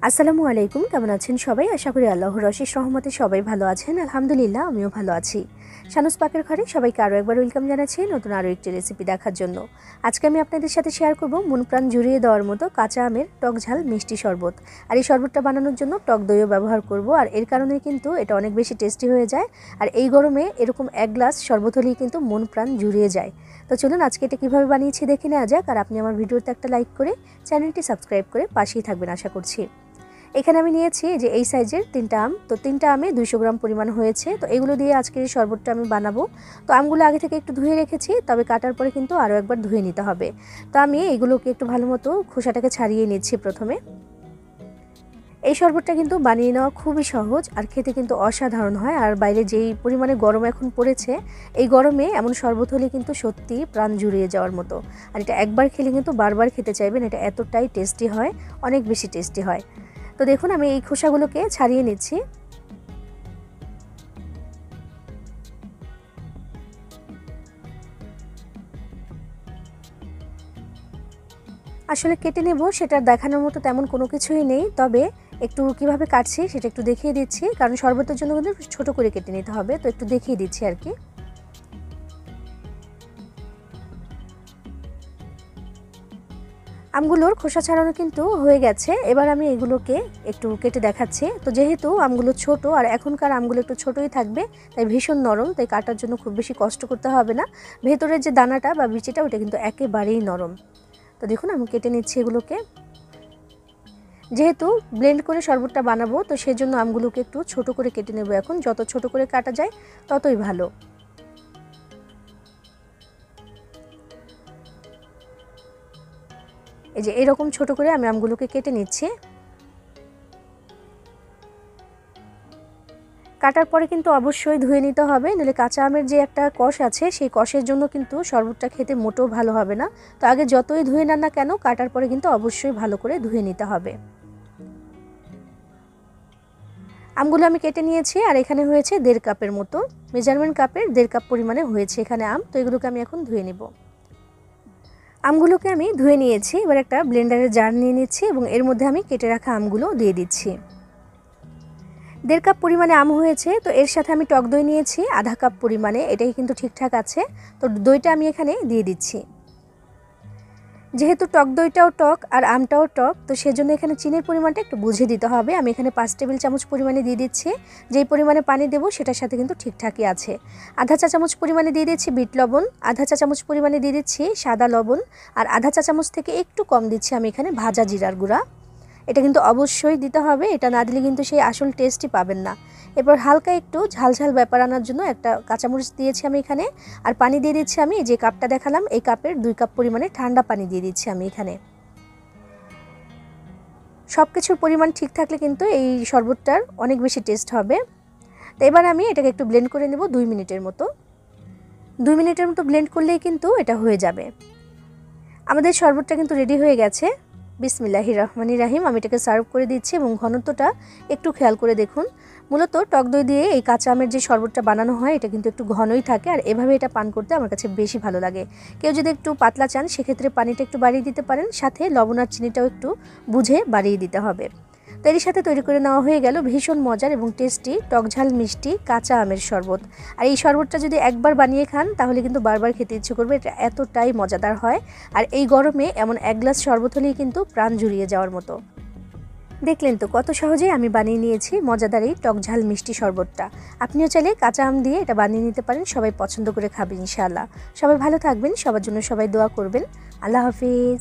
আসসালামু আলাইকুম, কেমন আছেন সবাই? আশা করি আল্লাহর অশেষ রহমতে সবাই ভালো আছেন। আলহামদুলিল্লাহ, আমিও ভালো আছি। শানুস পাকের ঘরে সবাইকে আরও একবার ওয়েলকাম জানাচ্ছি নতুন আরও একটি রেসিপি দেখার জন্য। আজকে আমি আপনাদের সাথে শেয়ার করব মন প্রাণ জুড়িয়ে দেওয়ার মতো কাঁচা আমের টক ঝাল মিষ্টি শরবত। আর এই শরবতটা বানানোর জন্য টক দইও ব্যবহার করব, আর এর কারণে কিন্তু এটা অনেক বেশি টেস্টি হয়ে যায়। আর এই গরমে এরকম এক গ্লাস শরবত হলেই কিন্তু মন প্রাণ জুড়িয়ে যায়। তো চলুন আজকে এটা কীভাবে বানিয়েছি দেখে নেওয়া যাক। আর আপনি আমার ভিডিওতে একটা লাইক করে চ্যানেলটি সাবস্ক্রাইব করে পাশেই থাকবেন আশা করছি। এখানে আমি নিয়েছি যে এই সাইজের 3টা আম। তো 3টা আমে 200 গ্রাম পরিমাণ হয়েছে। তো এগুলো দিয়ে আজকের এই শরবতটা আমি বানাবো। তো আমগুলো আগে থেকে একটু ধুয়ে রেখেছি, তবে কাটার পরে কিন্তু আরও একবার ধুয়ে নিতে হবে। তো আমি এগুলোকে একটু ভালো মতো খোসাটাকে ছাড়িয়ে নিচ্ছি প্রথমে। এই শরবতটা কিন্তু বানিয়ে নেওয়া খুবই সহজ, আর খেতে কিন্তু অসাধারণ হয়। আর বাইরে যেই পরিমাণে গরম এখন পড়েছে, এই গরমে এমন শরবত হলে কিন্তু সত্যি প্রাণ জুড়িয়ে যাওয়ার মতো। আর এটা একবার খেলে কিন্তু বারবার খেতে চাইবেন, এটা এতটাই টেস্টি হয়, অনেক বেশি টেস্টি হয়। তো দেখুন আমি এই খোসাগুলোকে ছাড়িয়ে নিচ্ছি। আসলে কেটে নেব সেটা দেখানোর মতো তেমন কোনো কিছুই নেই, তবে একটু কিভাবে কাটছি সেটা একটু দেখিয়ে দিচ্ছি, কারণ শরবতের জন্য কিন্তু ছোট করে কেটে নিতে হবে। তো একটু দেখিয়ে দিচ্ছি আর কি। আমগুলোর খোসা ছাড়ানো কিন্তু হয়ে গেছে। এবার আমি এগুলোকে একটু কেটে দেখাচ্ছি। তো যেহেতু আমগুলো ছোট, আর এখনকার আমগুলো একটু ছোটই থাকবে, তাই ভীষণ নরম, তাই কাটার জন্য খুব বেশি কষ্ট করতে হবে না। ভেতরের যে দানাটা বা বিচিটা ওটা কিন্তু একেবারেই নরম। তো দেখুন আমি কেটে নিচ্ছি এগুলোকে। যেহেতু ব্লেন্ড করে শরবতটা বানাবো, তো সেজন্য আমগুলোকে একটু ছোট করে কেটে নেব। এখন যত ছোট করে কাটা যায় ততই ভালো। এই যে এরকম ছোট করে আমি আমগুলোকে কেটে নিচ্ছি। কাটার পরে কিন্তু অবশ্যই ধুয়ে নিতে হবে, নইলে কাঁচা আমের যে একটা কষ আছে সেই কষের জন্য কিন্তু শরবতটা খেতে মোটেও ভালো হবে না। তো আগে যতই ধুয়ে নেন না কেন, কাটার পরে কিন্তু অবশ্যই ভালো করে ধুয়ে নিতে হবে। আমগুলো আমি কেটে নিয়েছি, আর এখানে হয়েছে 1.5 কাপের মতো, মেজারমেন্ট কাপের 1.5 কাপ পরিমাণে হয়েছে এখানে আম। তো এগুলোকে আমি এখন ধুয়ে নেব। আমগুলোকে আমি ধুয়ে নিয়েছি। এবার একটা ব্লেন্ডারের জার নিয়ে নিচ্ছি এবং এর মধ্যে আমি কেটে রাখা আমগুলো দিয়ে দিচ্ছি। 1.5 কাপ পরিমাণে আম হয়েছে। তো এর সাথে আমি টক দই নিয়েছি 1/2 কাপ পরিমাণে, এটাই কিন্তু ঠিকঠাক আছে। তো দইটা আমি এখানে দিয়ে দিচ্ছি। যেহেতু টক দইটাও টক আর আমটাও টক, তো সেজন্য এখানে চিনির পরিমাণটা একটু বুঝে দিতে হবে। আমি এখানে 5 টেবিল চামচ পরিমাণে দিয়ে দিচ্ছি। যেই পরিমাণে পানি দেবো সেটার সাথে কিন্তু ঠিকঠাকই আছে। আধা চা চামচ পরিমাণে দিয়ে দিচ্ছি বিট লবণ, আধা চা চামচ পরিমাণে দিয়ে দিচ্ছি সাদা লবণ, আর আধা চা চামচ থেকে একটু কম দিচ্ছি আমি এখানে ভাজা জিরার গুঁড়া। এটা কিন্তু অবশ্যই দিতে হবে, এটা না দিলে কিন্তু সেই আসল টেস্টই পাবেন না। এরপর হালকা একটু ঝালঝাল ব্যাপার আনার জন্য একটা কাঁচামরিচ দিয়েছি আমি এখানে। আর পানি দিয়ে দিচ্ছি আমি যে কাপটা দেখালাম, এই কাপের 2 কাপ পরিমাণে ঠান্ডা পানি দিয়ে দিচ্ছি আমি এখানে। সব কিছুর পরিমাণ ঠিক থাকলে কিন্তু এই শরবতটার অনেক বেশি টেস্ট হবে। তো এবার আমি এটাকে একটু ব্লেন্ড করে নেব 2 মিনিটের মতো। 2 মিনিটের মতো ব্লেন্ড করলেই কিন্তু এটা হয়ে যাবে। আমাদের শরবতটা কিন্তু রেডি হয়ে গেছে। বিসমিল্লাহির রহমানির রহিম। আমি এটাকে সার্ভ করে দিচ্ছি এবং ঘনত্বটা একটু খেয়াল করে দেখুন। মূলত টক দই দিয়ে এই কাঁচা আমের যে শরবতটা বানানো হয় এটা কিন্তু একটু ঘনই থাকে, আর এভাবে এটা পান করতে আমার কাছে বেশি ভালো লাগে। কেউ যদি একটু পাতলা চান সেক্ষেত্রে পানিটা একটু বাড়িয়ে দিতে পারেন, সাথে লবণ আর চিনিটাও একটু বুঝে বাড়িয়ে দিতে হবে। তো এর সাথে তৈরি করে নেওয়া হয়ে গেল ভীষণ মজার এবং টেস্টি টকঝাল মিষ্টি কাঁচা আমের শরবত। আর এই শরবতটা যদি একবার বানিয়ে খান তাহলে কিন্তু বারবার খেতে ইচ্ছে করবে, এটা এতটাই মজাদার হয়। আর এই গরমে এমন এক গ্লাস শরবত হলেই কিন্তু প্রাণ জুড়িয়ে যাওয়ার মতো। দেখলেন তো কত সহজেই আমি বানিয়ে নিয়েছি মজাদার এই টকঝাল মিষ্টি শরবতটা। আপনিও চাইলে কাঁচা আম দিয়ে এটা বানিয়ে নিতে পারেন, সবাই পছন্দ করে খাবেন ইনশাআল্লাহ। সবাই ভালো থাকবেন, সবার জন্য সবাই দোয়া করবেন। আল্লাহ হাফিজ।